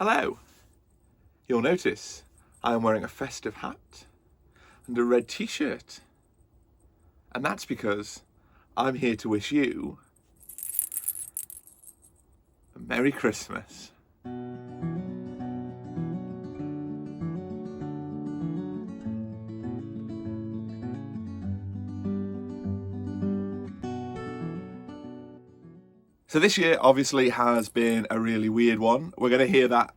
Hello. You'll notice I am wearing a festive hat and a red t-shirt. And that's because I'm here to wish you a Merry Christmas. So this year obviously has been a really weird one. We're going to hear that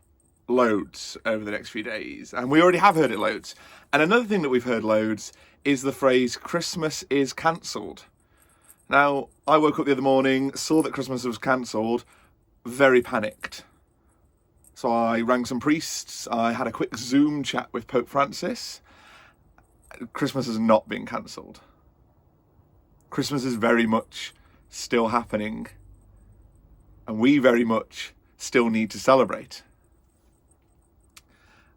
loads over the next few days, and we already have heard it loads. And another thing that we've heard loads is the phrase Christmas is cancelled. Now, I woke up the other morning, saw that Christmas was cancelled, very panicked. So I rang some priests, I had a quick Zoom chat with Pope Francis. Christmas has not been cancelled. Christmas is very much still happening, and we very much still need to celebrate.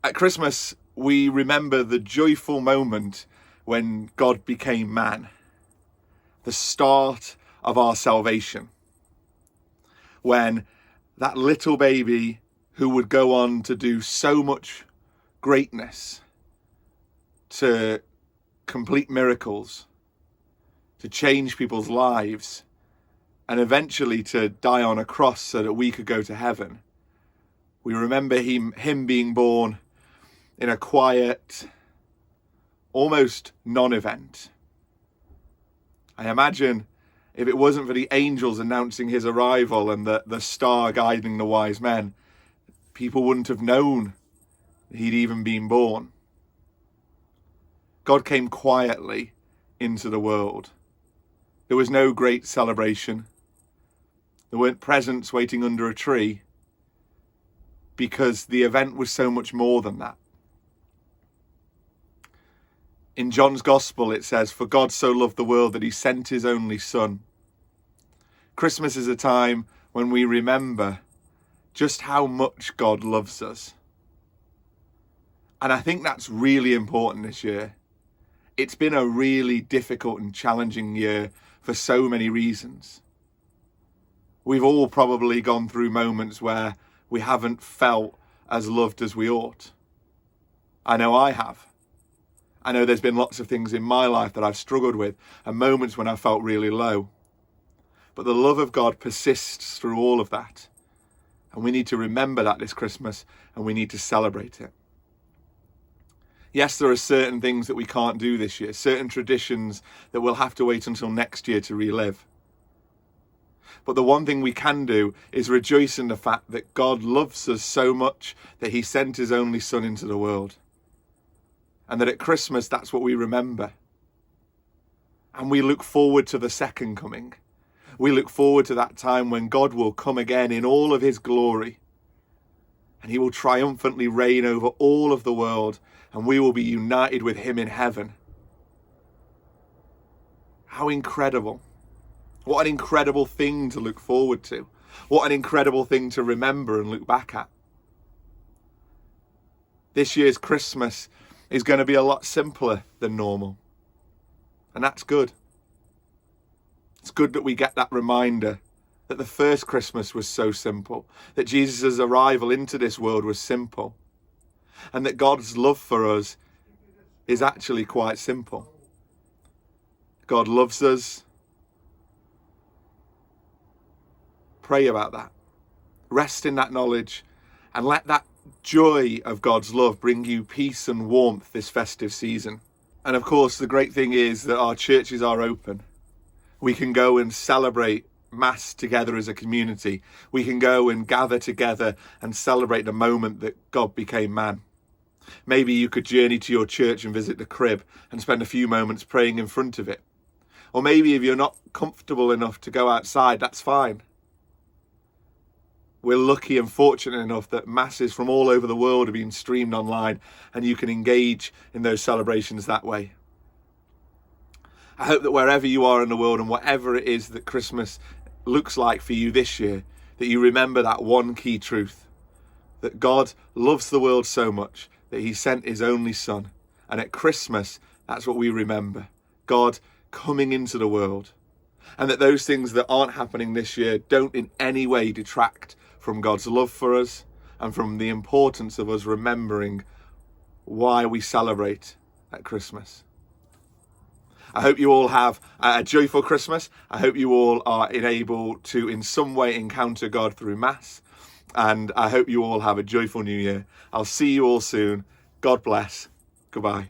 At Christmas, we remember the joyful moment when God became man, the start of our salvation, when that little baby who would go on to do so much greatness, to complete miracles, to change people's lives, and eventually to die on a cross so that we could go to heaven. We remember him being born in a quiet, almost non-event. I imagine if it wasn't for the angels announcing his arrival and the star guiding the wise men, people wouldn't have known he'd even been born. God came quietly into the world. There was no great celebration. There weren't presents waiting under a tree, because the event was so much more than that. In John's Gospel it says, "For God so loved the world that he sent his only Son." Christmas is a time when we remember just how much God loves us. And I think that's really important this year. It's been a really difficult and challenging year for so many reasons. We've all probably gone through moments where we haven't felt as loved as we ought. I know I have. I know there's been lots of things in my life that I've struggled with, and moments when I felt really low. But the love of God persists through all of that. And we need to remember that this Christmas, and we need to celebrate it. Yes, there are certain things that we can't do this year, certain traditions that we'll have to wait until next year to relive. But the one thing we can do is rejoice in the fact that God loves us so much that he sent his only Son into the world. And that at Christmas, that's what we remember. And we look forward to the second coming. We look forward to that time when God will come again in all of his glory. And he will triumphantly reign over all of the world, and we will be united with him in heaven. How incredible. What an incredible thing to look forward to. What an incredible thing to remember and look back at. This year's Christmas is going to be a lot simpler than normal. And that's good. It's good that we get that reminder that the first Christmas was so simple, that Jesus' arrival into this world was simple, and that God's love for us is actually quite simple. God loves us. Pray about that. Rest in that knowledge, and let that joy of God's love bring you peace and warmth this festive season. And of course, the great thing is that our churches are open. We can go and celebrate Mass together as a community. We can go and gather together and celebrate the moment that God became man. Maybe you could journey to your church and visit the crib and spend a few moments praying in front of it. Or maybe if you're not comfortable enough to go outside, that's fine. We're lucky and fortunate enough that masses from all over the world are being streamed online, and you can engage in those celebrations that way. I hope that wherever you are in the world and whatever it is that Christmas looks like for you this year, that you remember that one key truth, that God loves the world so much that he sent his only Son. And at Christmas, that's what we remember. God coming into the world. And that those things that aren't happening this year don't in any way detract from God's love for us, and from the importance of us remembering why we celebrate at Christmas. I hope you all have a joyful Christmas. I hope you all are able to in some way encounter God through Mass. And I hope you all have a joyful New Year. I'll see you all soon. God bless. Goodbye.